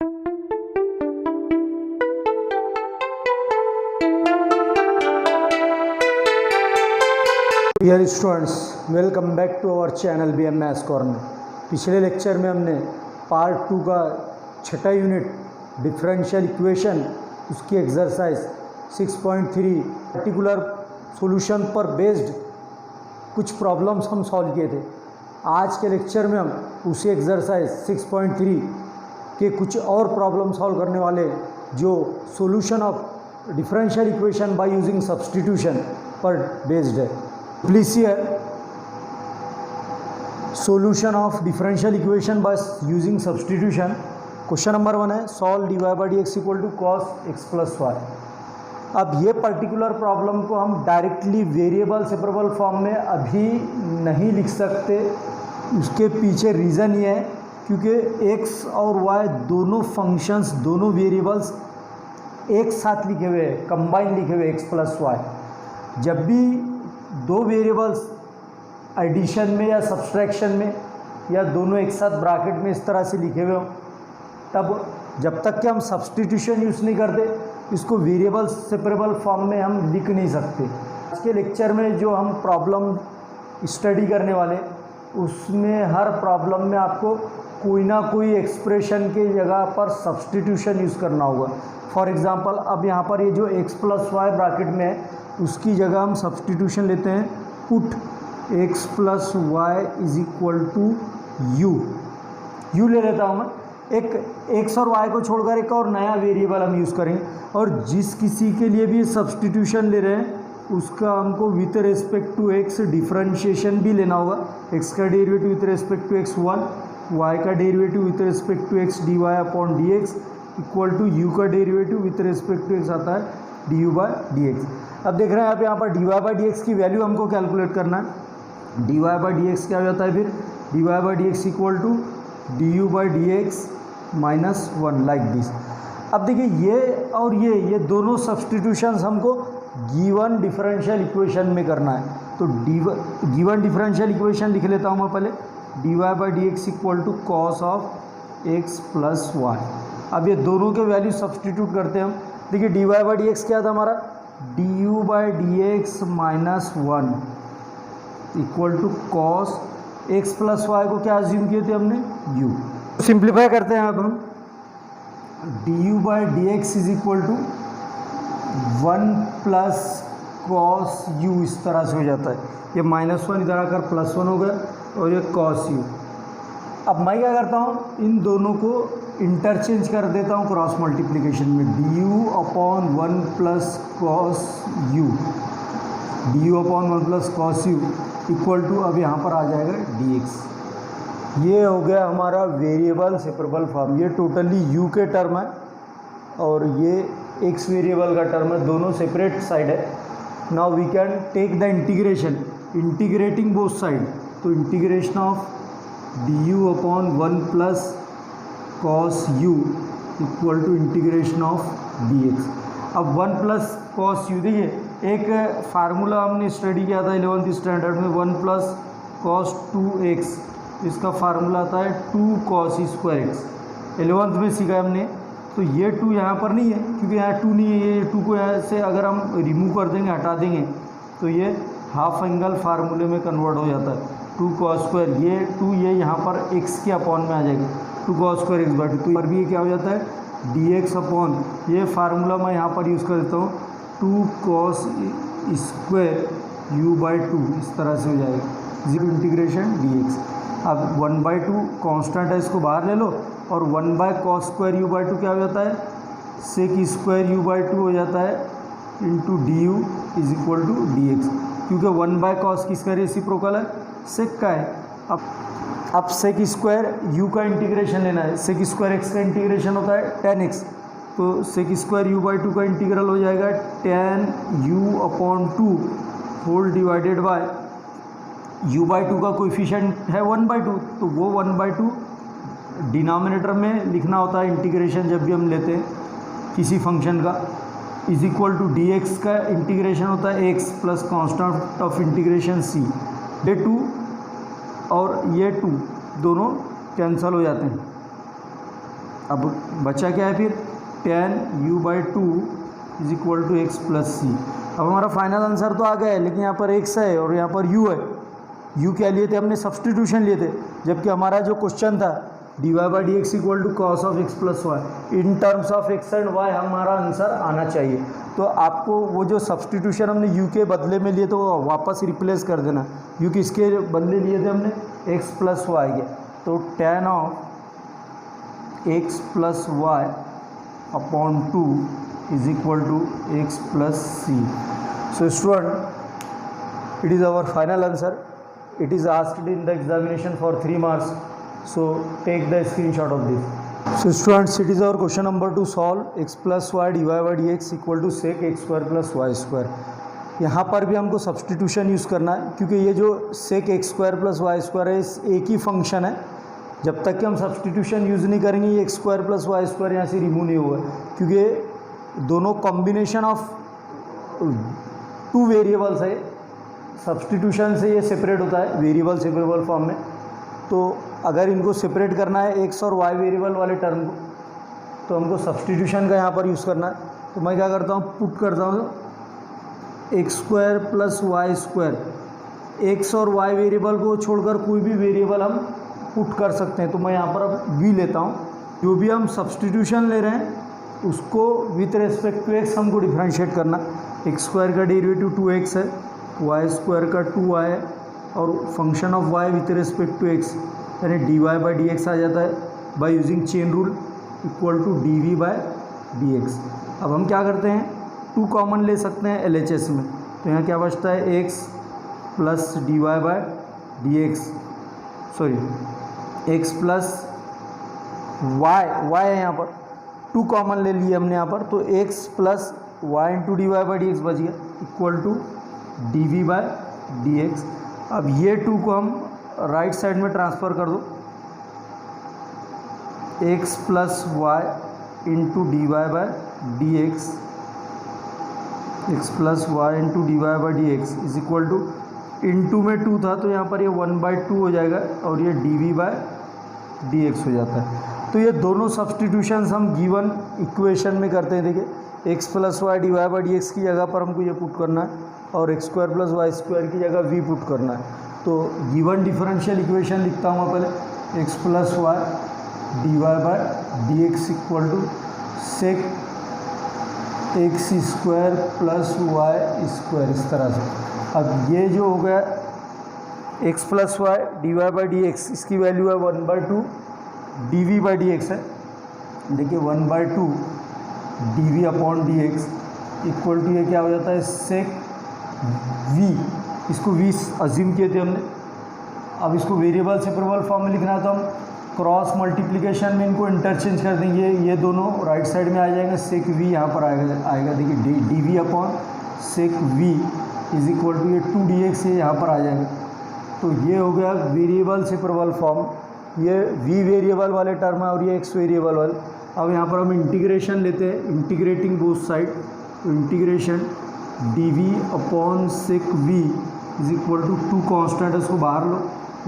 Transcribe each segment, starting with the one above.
Dear students, welcome back to our channel BM maths corner. पिछले lecture में हमने part 2 का छठा यूनिट डिफरेंशियल इक्वेशन, उसकी एक्सरसाइज 6.3 पर्टिकुलर सॉल्यूशन पर बेस्ड कुछ प्रॉब्लम्स हम सॉल्व किए थे। आज के लेक्चर में हम उसी एक्सरसाइज 6.3 के कुछ और प्रॉब्लम सॉल्व करने वाले, जो solution of differential equation by using substitution पर बेस्ड है। Please here solution of differential equation by using substitution। Question number 1 है solve dy by dx equal to cos x plus y. अब ये particular problem को हम directly variable separable form में अभी नहीं लिख सकते। उसके पीछे रीज़न ये है क्योंकि x और y दोनों फंक्शंस, दोनों वेरिएबल्स एक साथ लिखे हुए हैं, कंबाइन लिखे हुए x प्लस वाई। जब भी दो वेरिएबल्स एडिशन में या सब्सट्रैक्शन में या दोनों एक साथ ब्रैकेट में इस तरह से लिखे हुए हो, तब जब तक कि हम सब्स्टिट्यूशन यूज़ नहीं करते, इसको वेरिएबल सेपरेबल फॉर्म में हम लिख नहीं सकते। आज के लेक्चर में जो हम प्रॉब्लम स्टडी करने वाले, उसमें हर प्रॉब्लम में आपको कोई ना कोई एक्सप्रेशन के जगह पर सब्स्टिट्यूशन यूज़ करना होगा। फॉर एग्ज़ाम्पल, अब यहाँ पर ये जो x प्लस वाई ब्रैकेट में है, उसकी जगह हम सब्स्टिट्यूशन लेते हैं, put x plus y is equal to u ले लेता हूँ मैं। एक x और y को छोड़कर एक और नया वेरिएबल हम यूज़ करेंगे, और जिस किसी के लिए भी सब्स्टिट्यूशन ले रहे हैं उसका हमको with respect to x differentiation भी लेना होगा। x का derivative with respect to x 1, y का derivative with respect to x dy upon dx equal to u का derivative with respect to x आता है du बाय dx। अब देख रहे हैं आप यहाँ पर dy बाई dx की वैल्यू हमको कैलकुलेट करना है। dy बाई dx क्या हो जाता है फिर? dy by dx equal to du by dx minus 1 like this. अब देखिए ये और ये दोनों सब्स्टिट्यूशंस हमको गिवन डिफरेंशियल इक्वेशन में करना है। तो गिवन डिफरेंशियल इक्वेशन लिख लेता हूँ मैं पहले, dy by dx equal to cos of x plus y. अब ये दोनों के वैल्यू सब्स्टिट्यूट करते हैं हम। देखिए dy बाई dx क्या था हमारा? du by dx minus 1 equal to cos x plus y को क्या अज्यूम किए थे हमने? u। सिंप्लीफाई करते हैं अब हम, du by dx is equal to 1 plus cos u, इस तरह से हो जाता है। ये माइनस 1 इधर आकर प्लस 1 हो गया और ये कॉस u। अब मैं क्या करता हूँ, इन दोनों को इंटरचेंज कर देता हूँ क्रॉस मल्टीप्लिकेशन में। du upon 1 plus cos u, du upon 1 plus cos u equal to, अब यहाँ पर आ जाएगा dx। ये हो गया हमारा वेरिएबल सेपरेबल फॉर्म। ये टोटली u के टर्म है और ये x वेरिएबल का टर्म है, दोनों सेपरेट साइड है। Now we can take the integration, integrating both side. तो integration of du upon 1 plus cos u equal to integration of dx। अब 1 प्लस कॉस u, देखिए एक फार्मूला हमने स्टडी किया था 11th स्टैंडर्ड में, 1 प्लस कॉस 2x, इसका formula आता है 2 कॉस स्क्वायर x। 11th में सीखा हमने। तो ये 2 यहाँ पर नहीं है क्योंकि यहाँ 2 नहीं है। ये 2 को यहाँ से अगर हम रिमूव कर देंगे, हटा देंगे, तो ये हाफ एंगल फार्मूले में कन्वर्ट हो जाता है। 2 कॉस स्क्वायर, ये 2 ये यहाँ पर x के अपॉन में आ जाएगा, 2 कॉस स्क्वायर x बाई 2। तो पर भी ये क्या हो जाता है? dx अपॉन, ये फार्मूला मैं यहाँ पर यूज़ कर देता हूँ, 2 कॉस स्क्वायर u बाई 2, इस तरह से हो जाएगा। 0 इंटीग्रेशन dx। अब 1/2 कांस्टेंट है, इसको बाहर ले लो, और 1 by cos square u by 2 क्या हो जाता है? सेक स्क्वायर u बाई 2 हो जाता है into du is equal to dx, क्योंकि 1 बाय कॉस किसका रेसिप्रोकल है? सेक का है। अब सेक स्क्वायर u का इंटीग्रेशन लेना है। सेक स्क्वायर x का इंटीग्रेशन होता है tan x, तो सेक स्क्वायर u बाई 2 का इंटीग्रल हो जाएगा tan u upon 2 whole divided by u by 2 का कोएफिशिएंट है 1/2, तो वो 1/2 डिनोमिनेटर में लिखना होता है इंटीग्रेशन जब भी हम लेते हैं किसी फंक्शन का, इज इक्वल टू dx का इंटीग्रेशन होता है x plus constant of integration c। ये 2 और ये 2 दोनों कैंसल हो जाते हैं। अब बचा क्या है फिर, tan u/2 is equal to X plus C. अब हमारा फाइनल आंसर तो आ गया है, लेकिन यहाँ पर x है और यहाँ पर u है। u क्या लिए थे हमने, सब्सटीट्यूशन लिए थे, जबकि हमारा जो क्वेश्चन था dy/dx equal to cos of x plus y, in terms of x and y हमारा आंसर आना चाहिए। तो आपको वो जो सब्सटीट्यूशन हमने u के बदले में लिए तो वो वापस रिप्लेस कर देना। u किसके बदले लिए थे हमने, x प्लस वाई के, तो tan of x plus y upon 2 is equal to x plus c. So student, it is our final answer. It is asked in the examination for 3 marks. So take the screenshot of this. So students, it is our question number to solve x plus y dy by dx equal to sec x square plus y square. यहाँ पर भी हमको substitution use करना है, क्योंकि ये जो sec x square plus Y square है इस एक ही फंक्शन है। जब तक कि हम सब्सटीट्यूशन यूज़ नहीं करेंगे ये x square plus Y square यहाँ से रिमूव नहीं होगा, क्योंकि दोनों कॉम्बिनेशन ऑफ 2 वेरिएबल्स है। सब्सटीट्यूशन से ये सेपरेट होता है वेरिएबल सेपरेबल फॉर्म में। तो अगर इनको सेपरेट करना है एक्स और वाई वेरिएबल वाले टर्म को, तो हमको सब्सटीट्यूशन का यहाँ पर यूज़ करना है। तो मैं क्या करता हूँ, पुट करता हूँ x square plus Y square, x और वाई वेरिएबल को छोड़कर कोई भी वेरिएबल हम पुट कर सकते हैं। तो मैं यहाँ पर अब वी लेता हूँ, जो भी हम सब्सटीट्यूशन ले रहे हैं उसको विथ रेस्पेक्ट टू एक्स हमको डिफ्रेंशिएट करना। एक्स स्क्वायर का डेरिवेटिव 2x है, वाई स्क्वायर का 2y है, और function of y with respect to x यानी dy/dx आ जाता है by using chain rule equal to dv/dx। अब हम क्या करते हैं, 2 कॉमन ले सकते हैं LHS में, तो यहाँ क्या बचता है x plus dy/dx, sorry x plus y है यहाँ पर 2 कॉमन ले लिए हमने यहाँ पर, तो x plus y into dy/dx बच गया इक्वल टू dv/dx। अब ये 2 को हम राइट साइड में ट्रांसफ़र कर दो, x plus y into dy/dx, x plus y into dy/dx is equal to, into में 2 था तो यहाँ पर ये 1/2 हो जाएगा और ये dv/dx हो जाता है। तो ये दोनों सब्सटीट्यूशंस हम गिवन इक्वेशन में करते हैं। देखिए x प्लस वाई dy/dx की जगह पर हमको ये पुट करना है और x square plus Y square की जगह v पुट करना है। तो गिवन डिफरेंशियल इक्वेशन लिखता हूँ मैं पहले, x plus y dy/dx equal to sec x square plus Y square, इस तरह से। अब ये जो हो गया x प्लस वाई dy/dx, इसकी वैल्यू है 1/2 dv/dx है। देखिए 1/2 dv upon dx equal to ये क्या हो जाता है, सेक v, इसको v अज्यूम किए थे हमने। अब इसको वेरिएबल सेपरेबल फॉर्म में लिखना है तो हम क्रॉस मल्टीप्लिकेशन में इनको इंटरचेंज कर देंगे, ये दोनों राइट साइड में आ जाएंगे, सेक v यहाँ पर आएगा देखिए dv upon sec v is equal to ये 2dx ये यहाँ पर आ जाएगा। तो ये हो गया वेरिएबल सेपरेबल फॉर्म, ये v वेरिएबल वाले टर्म है और ये x वेरिएबल वाले। अब यहाँ पर हम इंटीग्रेशन लेते हैं, इंटीग्रेटिंग बोथ साइड, तो integration dv upon sec v is equal to 2 constant है, उसको बाहर लो,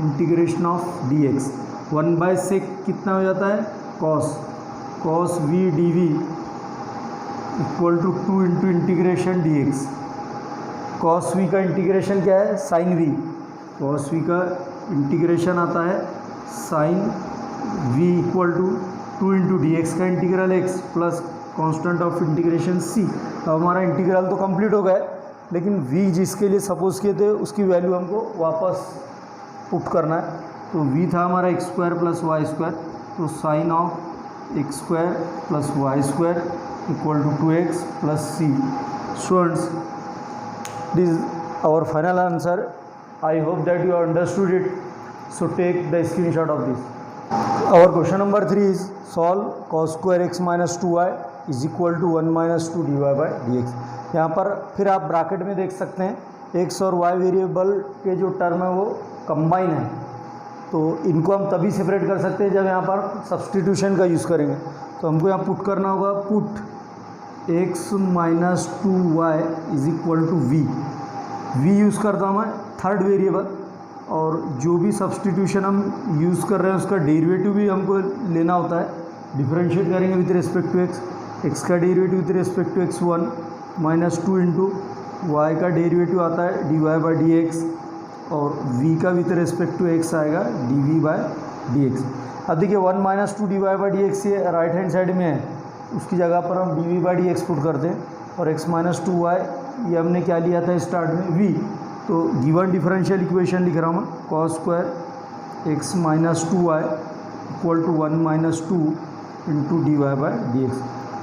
इंटीग्रेशन ऑफ dx 1/sec कितना हो जाता है, cos v dv equal to 2 into integration dx। cos v का इंटीग्रेशन क्या है, sin v, cos v का इंटीग्रेशन आता है sin v equal to 2 into dx का integral x plus constant of integration c। अब हमारा इंटीग्रल तो कंप्लीट हो गया, लेकिन v जिसके लिए सपोज किए थे उसकी वैल्यू हमको वापस पुट करना है। तो v था हमारा x square plus Y square, तो sine of x square plus Y square equal to 2x plus c। Students, this is our final answer. I hope that you understood it. So take the screenshot of this. Our question number 3 is solve cos square x minus 2y is equal to 1 minus 2 dy by dx। यहाँ पर फिर आप bracket में देख सकते हैं x और y variable के जो टर्म है वो कंबाइन है, तो इनको हम तभी सेपरेट कर सकते हैं जब यहाँ पर सब्सटीट्यूशन का यूज़ करेंगे। तो हमको यहाँ पुट करना होगा, put x minus 2y is equal to v use करता हूँ मैं थर्ड वेरिएबल, और जो भी सब्सटीट्यूशन हम यूज़ कर रहे हैं उसका डेरिवेटिव भी हमको लेना होता है। डिफरेंशिएट करेंगे with respect to X, X का derivative with respect to X 1 minus 2 into Y का डेरिवेटिव आता है D Y by D X और v का विथ रिस्पेक्ट टू x आएगा dv बाय dx। अब देखिए 1 minus 2 D Y by D x ये राइट हैंड साइड में है, उसकी जगह पर हम dv by D X put करते हैं और x माइनस 2y ये हमने क्या लिया था स्टार्ट में v, तो गिवन डिफरेंशियल इक्वेशन लिख रहा हूँ मैं cos square x minus 2y equal to 1 minus 2 into d Y by D x.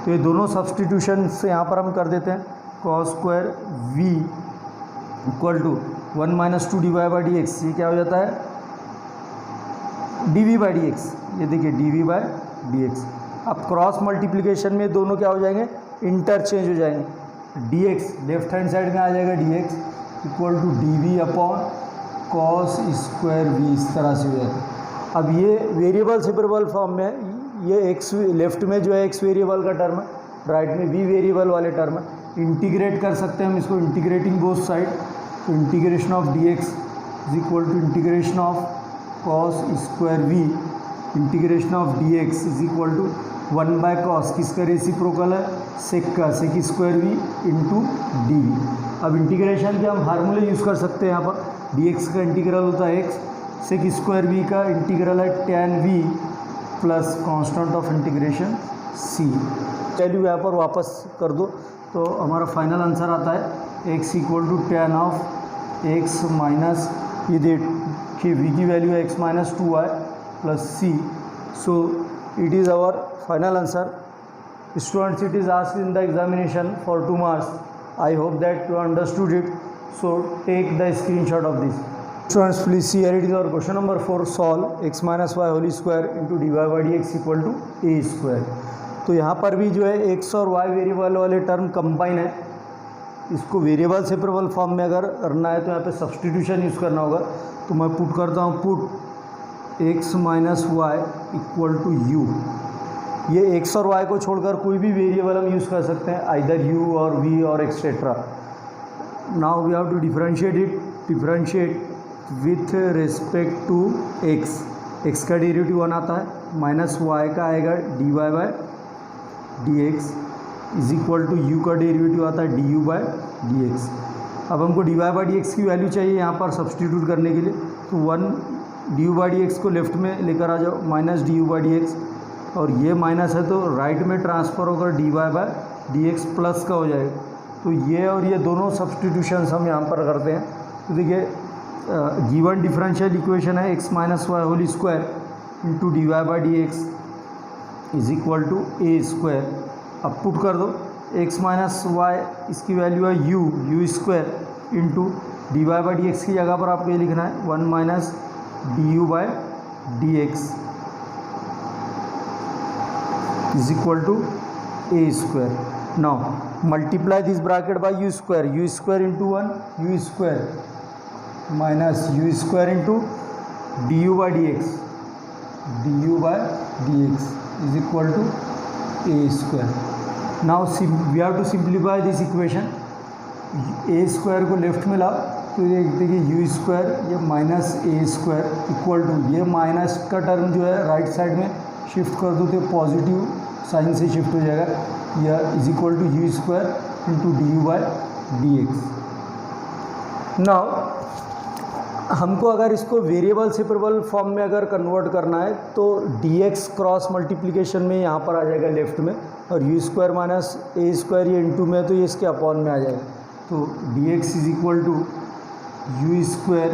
तो ये दोनों सब्सटीट्यूशन से यहाँ पर हम कर देते हैं cos square v equal to 1 minus 2 D Y by D x, ये क्या हो जाता है d v by D x, ये देखिए d v by D x. अब क्रॉस मल्टीप्लिकेशन में दोनों क्या हो जाएंगे, इंटरचेंज हो जाएंगे। D x left hand side में आ जाएगा d x equal to d v upon cos square v, इस तरह से हो जाता है। अब ये वेरिएबल सेपरेबल फॉर्म में है, ये एक्स लेफ्ट में जो है एक्स वेरिएबल का टर्म है, राइट में वी वेरिएबल वाले टर्म है। इंटीग्रेट कर सकते हैं हम इसको, इंटीग्रेटिंग बोथ साइड, तो integration of D x is equal to integration of cos square v, integration of D x is equal to 1 by cos, किसका रेसिप्रोकल है सेक का, sec square v into d v. अब integration के हम फार्मूले use कर सकते हैं यहाँ पर, डी एक्स का इंटीग्रल होता है एक्स, सेक स्क्वायर वी का इंटीग्रल है tan v plus constant of integration c. Value यहाँ पर वापस कर दो तो हमारा फाइनल आंसर आता है x equal to tan of x minus, ये देखिए v की वैल्यू है x minus 2y plus c. So it is our final answer. Students, it is asked in the examination for 2 marks. I hope that you understood it. So take the screenshot of this. Students, please see here it is our question number 4. Solve x minus y whole square into dy by dx equal to a square. तो यहाँ पर भी जो है x और y variable वाले term combine है, इसको वेरिएबल सेपरेबल फॉर्म में अगर करना है तो यहाँ पे सब्सटीट्यूशन यूज़ करना होगा। तो मैं पुट करता हूँ, put x minus y equal to u. ये x और y को छोड़कर कोई भी वेरिएबल हम यूज़ कर सकते हैं, आइदर u और v और etcetera. Now we have to differentiate it, differentiate with respect to x का डेरिवेटिव 1 आता है, माइनस y का आएगा dy by dx is equal to u का डेरिवेटिव आता है du बाय dx। अब हमको dy बाय dx की वैल्यू चाहिए यहाँ पर सब्सटीट्यूट करने के लिए, तो 1 du बाय dx को लेफ्ट में लेकर आ जाओ, माइनस du बाय dx, और ये माइनस है तो राइट में ट्रांसफ़र होकर dy बाय dx प्लस का हो जाएगा। तो ये और ये दोनों सब्सटीट्यूशंस हम यहाँ पर करते हैं। तो देखिए गिवन डिफरेंशियल इक्वेशन है x minus y whole square into d Y by D x is equal to a square. अब पुट कर दो x माइनस वाई, इसकी वैल्यू है u square into d Y by D x की जगह पर आपको ये लिखना है 1 minus d u by D x is equal to a square. Now multiply this bracket by u square into 1 u square minus u square into du by dx is equal to a square. Now we have to simplify this equation. a square को left में लाओ तो ये देखिए u square, ये minus a square equal to, ये minus का term जो है राइट साइड में शिफ्ट कर दो तो पॉजिटिव साइन से शिफ्ट हो जाएगा, यह is equal to you square into d u by D x. Now हमको अगर इसको वेरिएबल सेपरेबल फॉर्म में अगर कन्वर्ट करना है तो डी एक्स क्रॉस मल्टीप्लिकेशन में यहाँ पर आ जाएगा लेफ्ट में, और you square minus A square ये इंटू में है तो ये इसके अपॉन में आ जाएगा। तो D x is equal to you square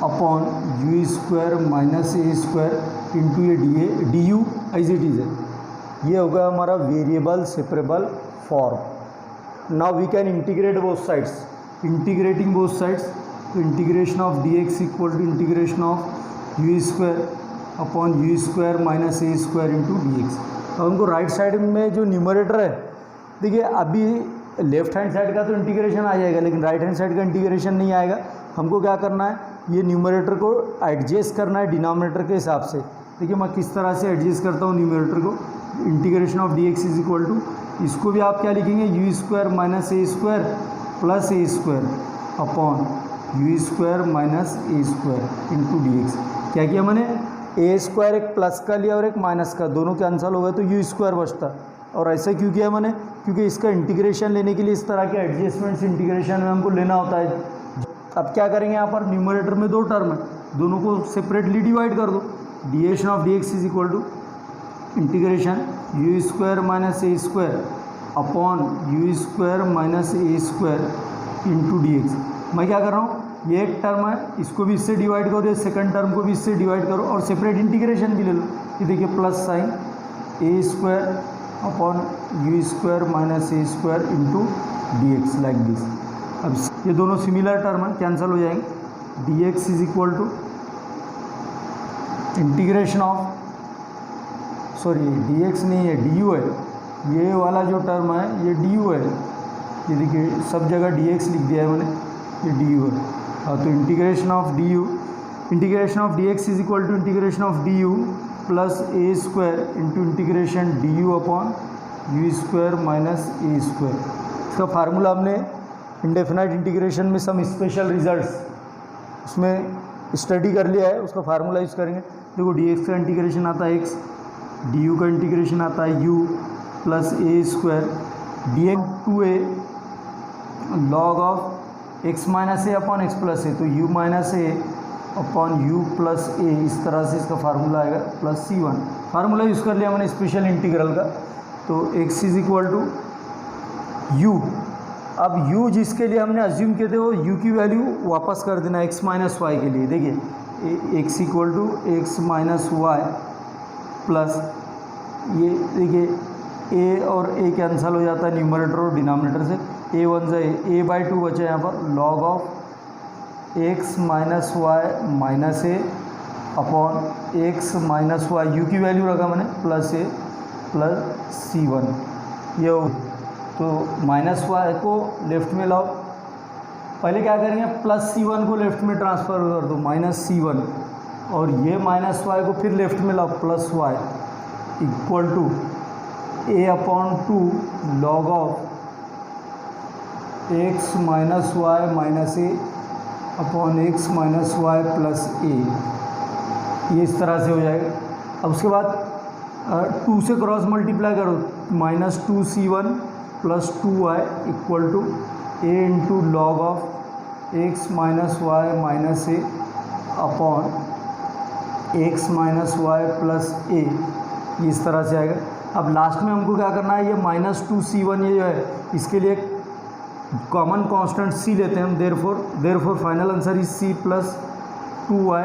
upon you square minus A square into ये D U as it is है, ये होगा हमारा variable separable form. Now we can integrate both sides, integrating both sides, तो integration of D x equal to integration of U square upon you square minus A square into D x. अब हमको right side में जो numerator है, देखिए अभी left hand side का तो इंटीग्रेशन आ जाएगा लेकिन राइट हैंड साइड का इंटीग्रेशन नहीं आएगा। हमको क्या करना है, ये न्यूमरेटर को एडजस्ट करना है डिनोमिनेटर के हिसाब से। देखिए मैं किस तरह से एडजस्ट करता हूँ न्यूमरेटर को, integration of D x is equal to, इसको भी आप क्या लिखेंगे u square minus A square plus A square upon you square minus A square into D x. क्या किया मैंने, ए स्क्वायर एक प्लस का लिया और एक माइनस का, दोनों कैंसिल हो गए तो यू स्क्वायर बचता। और ऐसा क्यों किया मैंने, क्योंकि इसका इंटीग्रेशन लेने के लिए इस तरह के एडजस्टमेंट्स इंटीग्रेशन में हमको लेना होता है। अब क्या करेंगे, यहाँ पर न्यूमरेटर में दो टर्म है, दोनों को सेपरेटली डिवाइड कर दो। डिएशन of D x is equal to integration U square minus A square upon you square minus A square into D X. मैं क्या कर रहा हूँ, ये एक टर्म है, इसको भी इससे डिवाइड करो, ये सेकंड टर्म को भी इससे डिवाइड करो और सेपरेट इंटीग्रेशन भी ले लो। ये देखिए plus sign a square upon you square minus A square into D x like this. अब ये दोनों सिमिलर टर्म है, कैंसिल हो जाएंगे। D x is equal to integration of, sorry d x नहीं है डी यू है, ये वाला जो टर्म है ये डी यू है। ये देखिए सब जगह डी एक्स लिख दिया है मैंने, ये डी यू है। तो integration of d u, integration of D x is equal to integration of d u plus A square into integration d u upon you square minus A square. इसका formula हमने indefinite integration में some special results उसमें study कर लिया है, उसका formula use करेंगे। देखो डी एक्स का इंटीग्रेशन आता है एक्स, डी यू का इंटीग्रेशन आता है U plus A square D X two A log of x minus A upon X plus A, तो U minus A upon U plus A, इस तरह से इसका फार्मूला आएगा प्लस सी वन। फार्मूला यूज़ कर लिया मैंने स्पेशल इंटीग्रल का। तो X is equal to U, अब u जिसके लिए हमने अज्यूम किए थे वो u की वैल्यू वापस कर देना x माइनस वाई के लिए। देखिए x equal to x minus Y plus ये देखिए a और a कैंसिल हो जाता है न्यूमरेटर और डिनोमिनेटर से, a वन से a बाई टू बचा यहाँ पर log of x minus Y minus A upon x minus y, u की वैल्यू रखा मैंने plus a plus C one. ये तो माइनस वाई को लेफ्ट में लाओ, पहले क्या करेंगे प्लस सी वन को लेफ्ट में ट्रांसफ़र कर दो माइनस सी वन, और ये माइनस वाई को फिर लेफ्ट में लाओ plus Y equal to A upon two log of x minus Y minus A upon x minus Y plus A. ये इस तरह से हो जाएगा। अब उसके बाद 2 से क्रॉस मल्टीप्लाई करो, minus two C one plus two Y equal to A into log of x minus Y minus A upon x minus Y plus A, ये इस तरह से आएगा। अब लास्ट में हमको क्या करना है, ये माइनस टू सी वन ये जो है इसके लिए कॉमन कांस्टेंट सी लेते हैं हम, therefore final answer is c plus two Y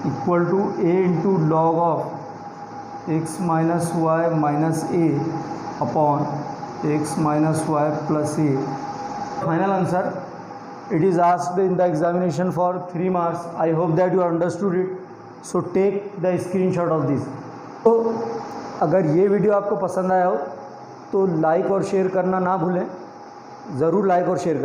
equal to A into log of x minus Y minus A upon x minus Y plus a. Final answer it is asked in the examination for 3 marks. I hope that you understood it. So take the screenshot of this. तो अगर ये video आपको पसंद आया हो तो like और share करना ना भूलें, ज़रूर लाइक और शेयर करें।